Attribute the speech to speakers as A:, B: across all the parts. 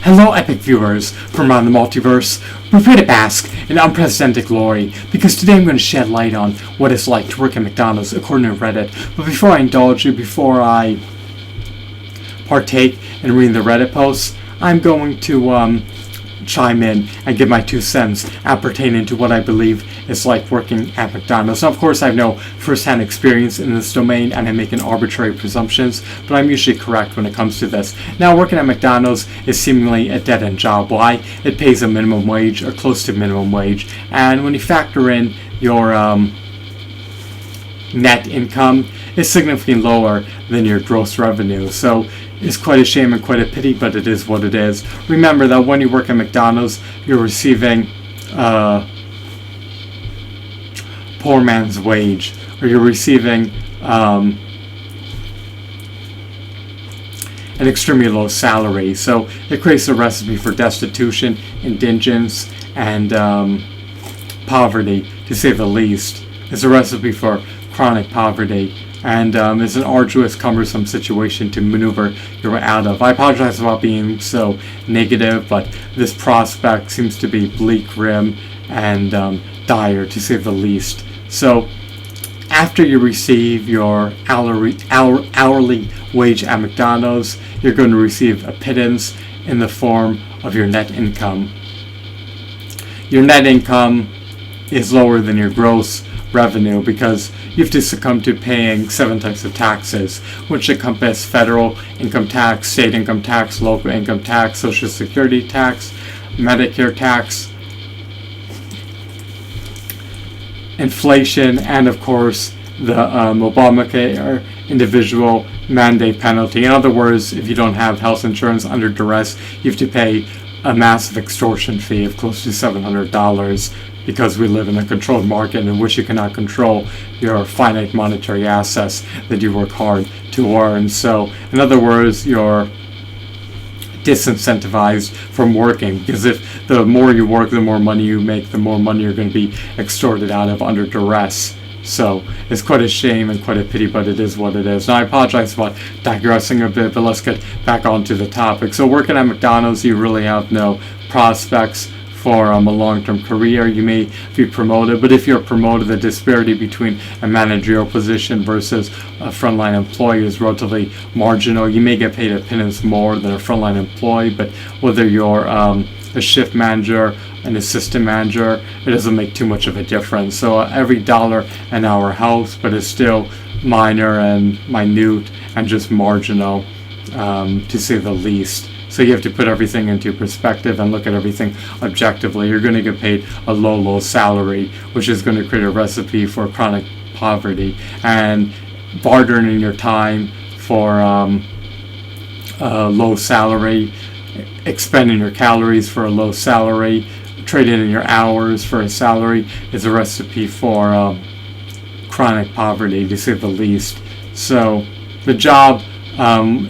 A: Hello, epic viewers from around the multiverse. Prepare to bask in unprecedented glory, because today I'm going to shed light on what it's like to work at McDonald's according to Reddit. But before I indulge you, before I partake in reading the Reddit posts, I'm going to chime in and give my 2 cents pertaining to what I believe it's like working at McDonald's. Now, of course, I have no first-hand experience in this domain and I'm making arbitrary presumptions, but I'm usually correct when it comes to this. Now, working at McDonald's is seemingly a dead-end job. Why? It pays a minimum wage or close to minimum wage, and when you factor in your net income, it's significantly lower than your gross revenue. So it's quite a shame and quite a pity, but it is what it is. Remember that when you work at McDonald's, you're receiving poor man's wage, or you're receiving an extremely low salary. So it creates a recipe for destitution, indigence, and poverty, to say the least. It's a recipe for chronic poverty, and it's an arduous, cumbersome situation to maneuver your way out of. I apologize about being so negative, but this prospect seems to be bleak, grim, and dire, to say the least. So, after you receive your hourly wage at McDonald's, you're going to receive a pittance in the form of your net income. Your net income is lower than your gross revenue because you have to succumb to paying 7 types of taxes, which encompass federal income tax, state income tax, local income tax, social security tax, Medicare tax, inflation, and of course the Obamacare individual mandate penalty. In other words, if you don't have health insurance under duress, you have to pay a massive extortion fee of close to $700, because we live in a controlled market in which you cannot control your finite monetary assets that you work hard to earn. So, in other words, you're disincentivized from working, because if the more you work, the more money you make, the more money you're going to be extorted out of under duress. So it's quite a shame and quite a pity, but it is what it is. Now, I apologize about digressing a bit, but let's get back onto the topic. So working at McDonald's, you really have no prospects for a long-term career. You may be promoted, but if you're promoted, the disparity between a managerial position versus a frontline employee is relatively marginal. You may get paid a pittance more than a frontline employee, but whether you're a shift manager, an assistant manager, it doesn't make too much of a difference. So every dollar an hour helps, but it's still minor and minute and just marginal, to say the least. So you have to put everything into perspective and look at everything objectively. You're going to get paid a low salary, which is going to create a recipe for chronic poverty, and bartering your time for a low salary, expending your calories for a low salary, trading in your hours for a salary is a recipe for chronic poverty, to say the least. So the job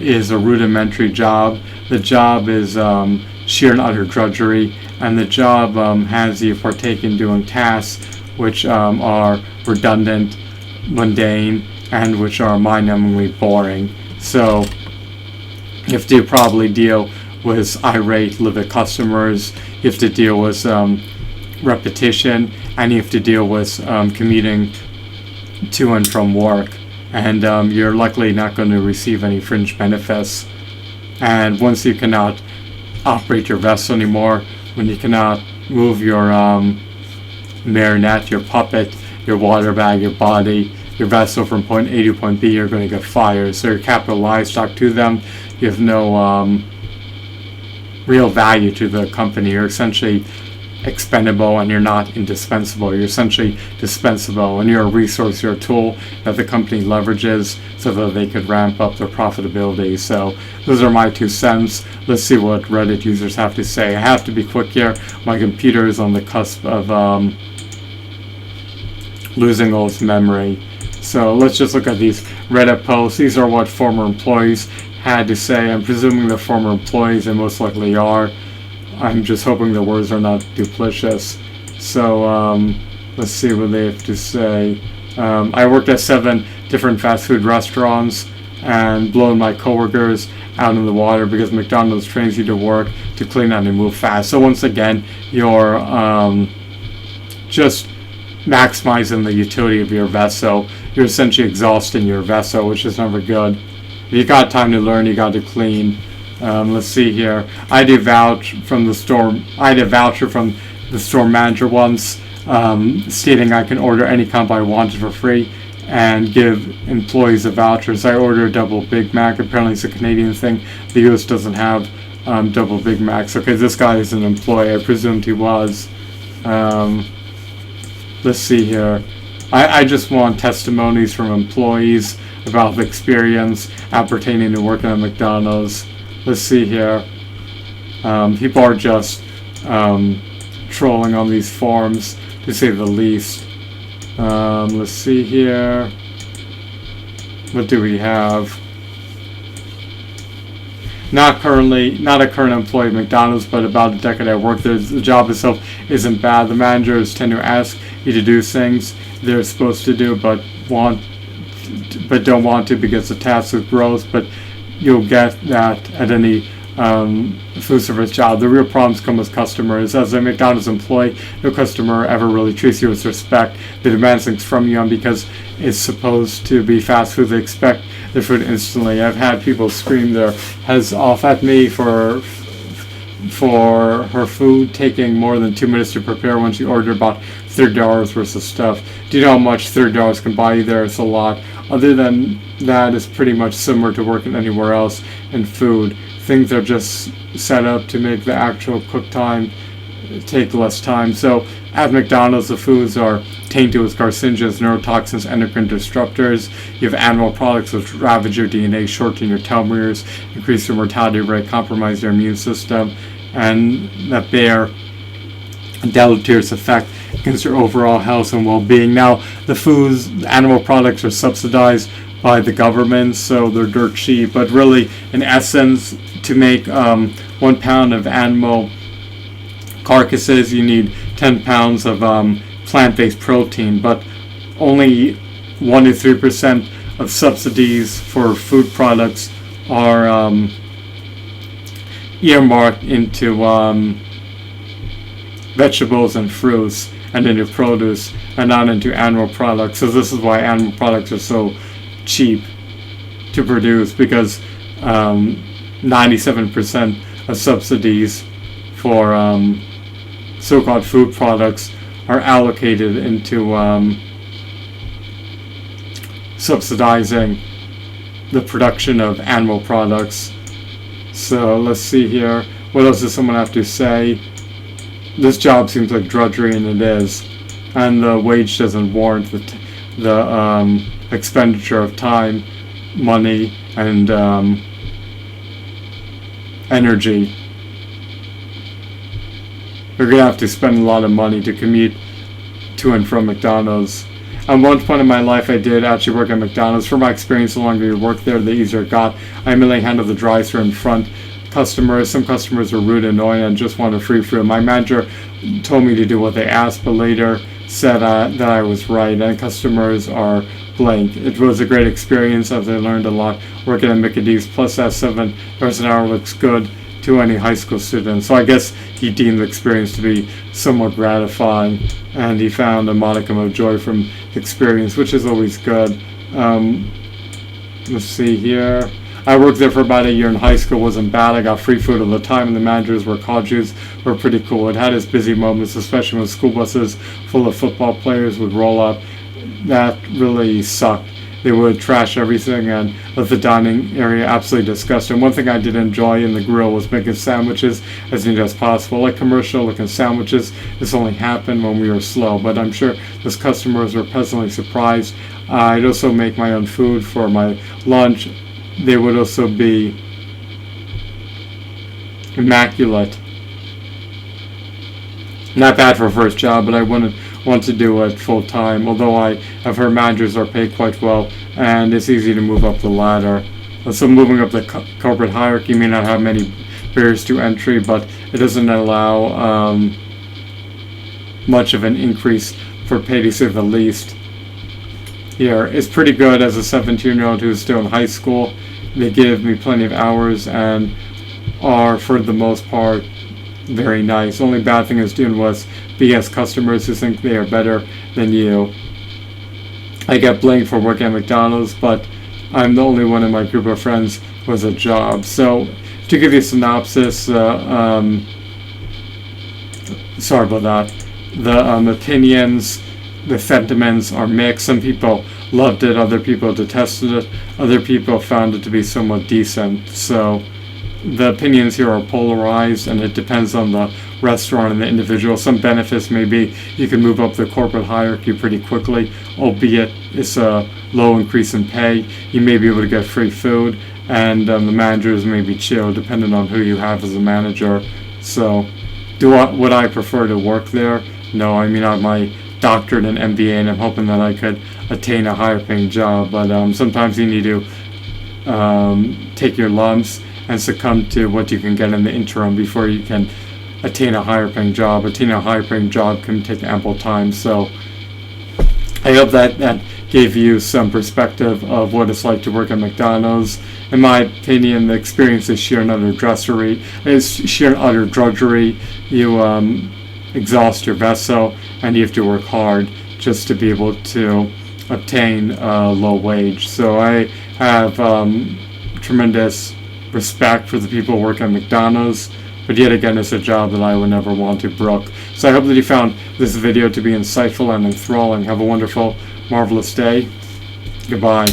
A: is a rudimentary job. The job is sheer and utter drudgery, and the job has you partake in doing tasks which are redundant, mundane, and which are mind-numbingly boring. So you have to probably deal with irate, livid customers, you have to deal with repetition, and you have to deal with commuting to and from work. And you're likely not going to receive any fringe benefits. And once you cannot operate your vessel anymore, when you cannot move your marionette, your puppet, your water bag, your body, your vessel from point A to point B, you're going to get fired. So you're capital livestock to them. You have no real value to the company. You're essentially expendable, and you're not indispensable. You're essentially dispensable, and you're a resource, you're a tool that the company leverages so that they could ramp up their profitability. So those are my 2 cents. Let's see what Reddit users have to say. I have to be quick here. My computer is on the cusp of losing all its memory. So let's just look at these Reddit posts. These are what former employees had to say. I'm presuming they're former employees, and most likely are. I'm just hoping the words are not duplicitous. So let's see what they have to say. I worked at 7 different fast food restaurants. and blowing my coworkers out in the water, because McDonald's trains you to work to clean out and move fast. So once again, you're just maximizing the utility of your vessel. You're essentially exhausting your vessel, which is never good. If you got time to learn, you got to clean. Let's see here. I had a voucher from the store manager once, stating I can order any combo I wanted for free and give employees a voucher. So I ordered a double Big Mac. Apparently it's a Canadian thing. The US doesn't have double Big Macs. Okay, this guy is an employee. I presumed he was. Let's see here. I just want testimonies from employees about the experience pertaining to working at McDonald's. Let's see here. People are just trolling on these forums, to say the least. Let's see here. What do we have? Not a current employee of McDonald's, but about a decade I worked there. The job itself isn't bad. The managers tend to ask you to do things they're supposed to do, but don't want to, because the task is gross. But you'll get that at any food service job. The real problems come with customers. As a McDonald's employee, no customer ever really treats you with respect. They demand things from you, and because it's supposed to be fast food, they expect their food instantly. I've had people scream their heads off at me for her food taking more than 2 minutes to prepare when she ordered about $30 worth of stuff. Do you know how much $30 can buy you there? It's a lot. Other than that, it's pretty much similar to working anywhere else in food. Things are just set up to make the actual cook time take less time. So at McDonald's, the foods are tainted with carcinogens, neurotoxins, endocrine disruptors. You have animal products which ravage your DNA, shorten your telomeres, increase your mortality rate, compromise your immune system, and that bear a deleterious effect against your overall health and well-being. Now, the animal products are subsidized by the government, so they're dirt cheap. But really, in essence, to make 1 pound of animal carcasses, you need 10 pounds of plant-based protein, but only 1 to 3% of subsidies for food products are earmarked into vegetables and fruits and into produce, and not into animal products. So this is why animal products are so cheap to produce, because 97% of subsidies for so-called food products are allocated into subsidizing the production of animal products. So let's see here. What else does someone have to say? This job seems like drudgery, and it is. And the wage doesn't warrant the expenditure of time, money, and energy. You're going to have to spend a lot of money to commute to and from McDonald's. At one point in my life, I did actually work at McDonald's. From my experience, the longer you work there, the easier it got. I mainly handled the drive-thru in front customers. Some customers were rude and annoying and just wanted free food. My manager told me to do what they asked, but later said that I was right, and customers are blank. It was a great experience, as I learned a lot working at McDonald's. Plus, that $7 an hour looks good to any high school student. So I guess he deemed the experience to be somewhat gratifying, and he found a modicum of joy from the experience, which is always good. Let's see here. I worked there for about a year in high school. It wasn't bad. I got free food all the time, and the managers were college youths, were pretty cool. It had its busy moments, especially when school buses full of football players would roll up. That really sucked. They would trash everything and let the dining area absolutely disgusting. One thing I did enjoy in the grill was making sandwiches as neat as possible. Like commercial looking sandwiches, this only happened when we were slow, but I'm sure those customers were pleasantly surprised. I'd also make my own food for my lunch. They would also be immaculate. Not bad for a first job, but I wouldn't want to do it full time, although I have heard managers are paid quite well and it's easy to move up the ladder. So moving up the corporate hierarchy may not have many barriers to entry, but it doesn't allow much of an increase for pay, to say the least. here is pretty good as a 17-year-old who's still in high school. They give me plenty of hours and are, for the most part, very nice. Only bad thing is dealing with BS customers who think they are better than you. I get blamed for working at McDonald's, but I'm the only one in my group of friends who has a job. So, to give you a synopsis, sorry about that. The opinions, the sentiments are mixed. Some people loved it, other people detested it, other people found it to be somewhat decent. So, the opinions here are polarized, and it depends on the restaurant and the individual. Some benefits may be you can move up the corporate hierarchy pretty quickly, albeit it's a low increase in pay. You may be able to get free food, and the managers may be chill depending on who you have as a manager. So, would I prefer to work there? No, I mean, I have my doctorate and MBA, and I'm hoping that I could attain a higher paying job, but sometimes you need to take your lumps and succumb to what you can get in the interim before you can attain a higher paying job. Attaining a higher paying job can take ample time. So I hope that gave you some perspective of what it's like to work at McDonald's. In my opinion, the experience is sheer and utter drudgery. You exhaust your vessel, and you have to work hard just to be able to obtain a low wage. So I have tremendous respect for the people who work at McDonald's, but yet again, it's a job that I would never want to brook. So I hope that you found this video to be insightful and enthralling. Have a wonderful, marvelous day. Goodbye.